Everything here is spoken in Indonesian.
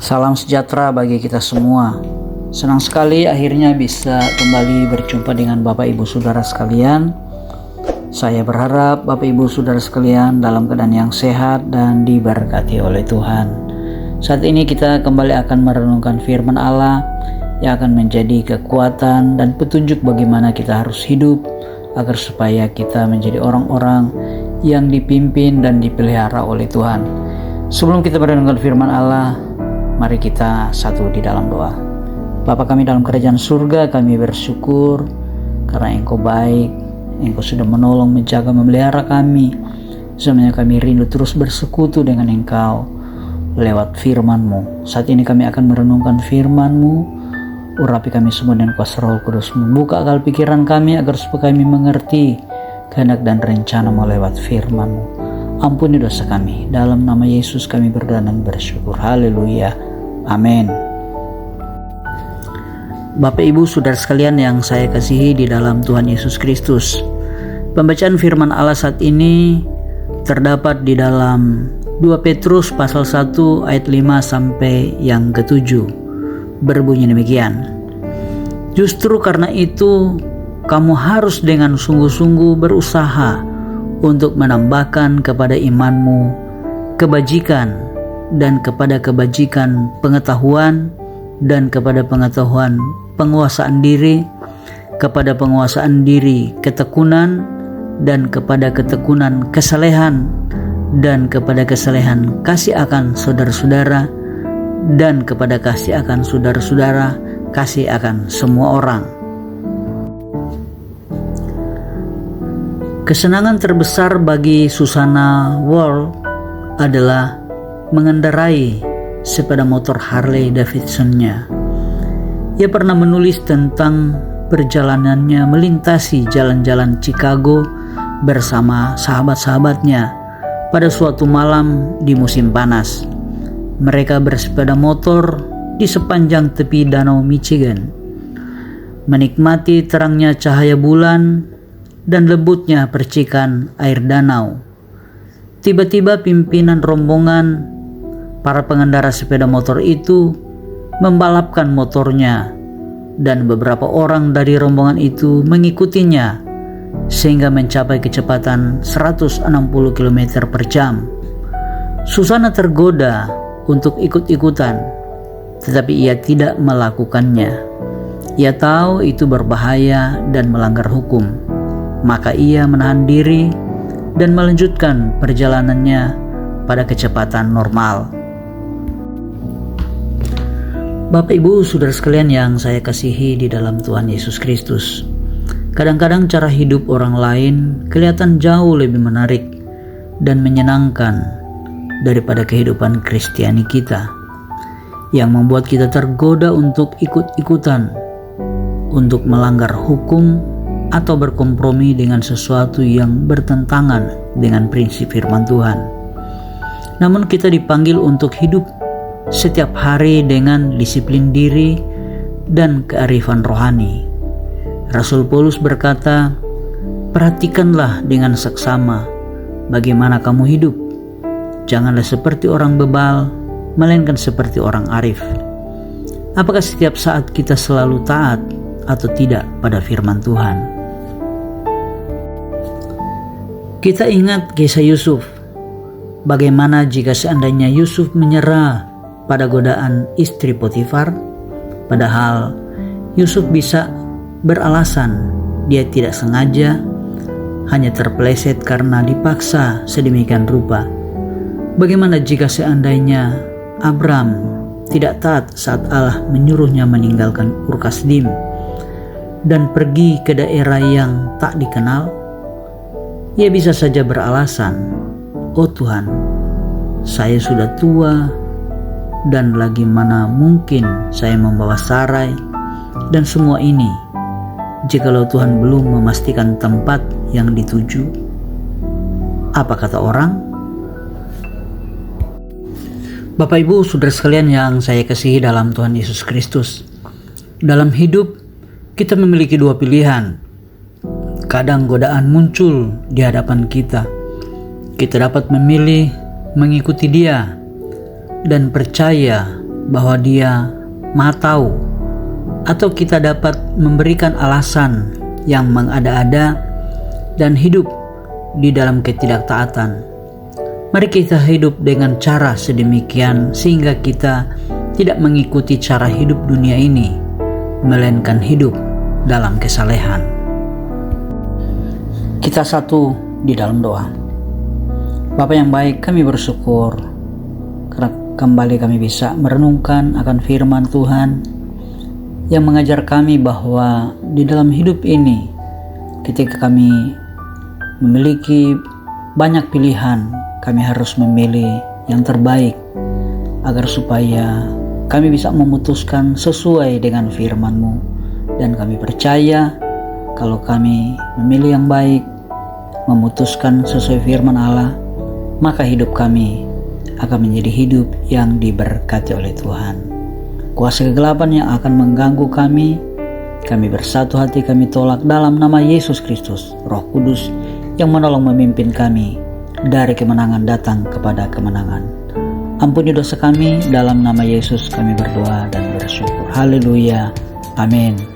Salam sejahtera bagi kita semua. Senang sekali akhirnya bisa kembali berjumpa dengan Bapak Ibu Saudara sekalian. Saya berharap Bapak Ibu Saudara sekalian dalam keadaan yang sehat dan diberkati oleh Tuhan. Saat ini kita kembali akan merenungkan firman Allah yang akan menjadi kekuatan dan petunjuk bagaimana kita harus hidup agar supaya kita menjadi orang-orang yang dipimpin dan dipelihara oleh Tuhan. Sebelum kita merenungkan firman Allah, mari kita satu di dalam doa. Bapa kami dalam kerajaan surga, kami bersyukur karena Engkau baik, Engkau sudah menolong, menjaga, memelihara kami. Semuanya kami rindu terus bersekutu dengan Engkau lewat firman-Mu. Saat ini kami akan merenungkan firman-Mu. Urapi kami semua dengan kuasa Roh Kudus-Mu. Buka akal pikiran kami agar supaya kami mengerti kehendak dan rencana-Mu lewat firman-Mu. Ampuni dosa kami. Dalam nama Yesus kami berdoa dan bersyukur. Haleluya. Amin. Bapak Ibu Saudara sekalian yang saya kasihi di dalam Tuhan Yesus Kristus, pembacaan firman Allah saat ini terdapat di dalam 2 Petrus pasal 1 ayat 5 sampai yang ke-7. Berbunyi demikian: justru karena itu kamu harus dengan sungguh-sungguh berusaha untuk menambahkan kepada imanmu kebajikan, dan kepada kebajikan pengetahuan, dan kepada pengetahuan penguasaan diri, kepada penguasaan diri ketekunan, dan kepada ketekunan kesalehan, dan kepada kesalehan kasih akan saudara-saudara, dan kepada kasih akan saudara-saudara kasih akan semua orang. Kesenangan terbesar bagi Susana Wall adalah mengendarai sepeda motor Harley Davidson-nya. Ia pernah menulis tentang perjalanannya melintasi jalan-jalan Chicago bersama sahabat-sahabatnya pada suatu malam di musim panas. Mereka bersepeda motor di sepanjang tepi danau Michigan, menikmati terangnya cahaya bulan dan lembutnya percikan air danau. Tiba-tiba pimpinan rombongan para pengendara sepeda motor itu membalapkan motornya, dan beberapa orang dari rombongan itu mengikutinya sehingga mencapai kecepatan 160 km per jam. Susana tergoda untuk ikut-ikutan, tetapi ia tidak melakukannya. Ia tahu itu berbahaya dan melanggar hukum, maka ia menahan diri dan melanjutkan perjalanannya pada kecepatan normal. Bapak Ibu Saudara sekalian yang saya kasihi di dalam Tuhan Yesus Kristus, kadang-kadang cara hidup orang lain kelihatan jauh lebih menarik dan menyenangkan daripada kehidupan Kristiani kita, yang membuat kita tergoda untuk ikut-ikutan, untuk melanggar hukum atau berkompromi dengan sesuatu yang bertentangan dengan prinsip firman Tuhan. Namun kita dipanggil untuk hidup setiap hari dengan disiplin diri dan kearifan rohani. Rasul Paulus berkata, "Perhatikanlah dengan seksama bagaimana kamu hidup. Janganlah seperti orang bebal, melainkan seperti orang arif." Apakah setiap saat kita selalu taat atau tidak pada firman Tuhan? Kita ingat kisah Yusuf. Bagaimana jika seandainya Yusuf menyerah pada godaan istri Potifar, padahal Yusuf bisa beralasan dia tidak sengaja, hanya terpeleset karena dipaksa sedemikian rupa. Bagaimana jika seandainya Abram tidak taat saat Allah menyuruhnya meninggalkan Ur Kasdim dan pergi ke daerah yang tak dikenal? Ia bisa saja beralasan, "Oh Tuhan, saya sudah tua dan lagi mana mungkin saya membawa Sarai dan semua ini jikalau Tuhan belum memastikan tempat yang dituju." Apa kata orang? Bapak Ibu Saudara sekalian yang saya kasihi dalam Tuhan Yesus Kristus, dalam hidup kita memiliki dua pilihan. Kadang godaan muncul di hadapan kita. Kita dapat memilih mengikuti dia dan percaya bahwa Dia Maha Tahu, atau kita dapat memberikan alasan yang mengada-ada dan hidup di dalam ketidaktaatan. Mari kita hidup dengan cara sedemikian sehingga kita tidak mengikuti cara hidup dunia ini, melainkan hidup dalam kesalehan. Kita satu di dalam doa. Bapa yang baik, kami bersyukur karena kembali kami bisa merenungkan akan firman Tuhan yang mengajar kami bahwa di dalam hidup ini, ketika kami memiliki banyak pilihan, kami harus memilih yang terbaik agar supaya kami bisa memutuskan sesuai dengan firman-Mu. Dan kami percaya kalau kami memilih yang baik, memutuskan sesuai firman Allah, maka hidup kami akan menjadi hidup yang diberkati oleh Tuhan. Kuasa kegelapan yang akan mengganggu kami bersatu hati kami tolak dalam nama Yesus Kristus. Roh Kudus yang menolong memimpin kami dari kemenangan datang kepada kemenangan. Ampuni dosa kami, dalam nama Yesus kami berdoa dan bersyukur. Haleluya. Amin.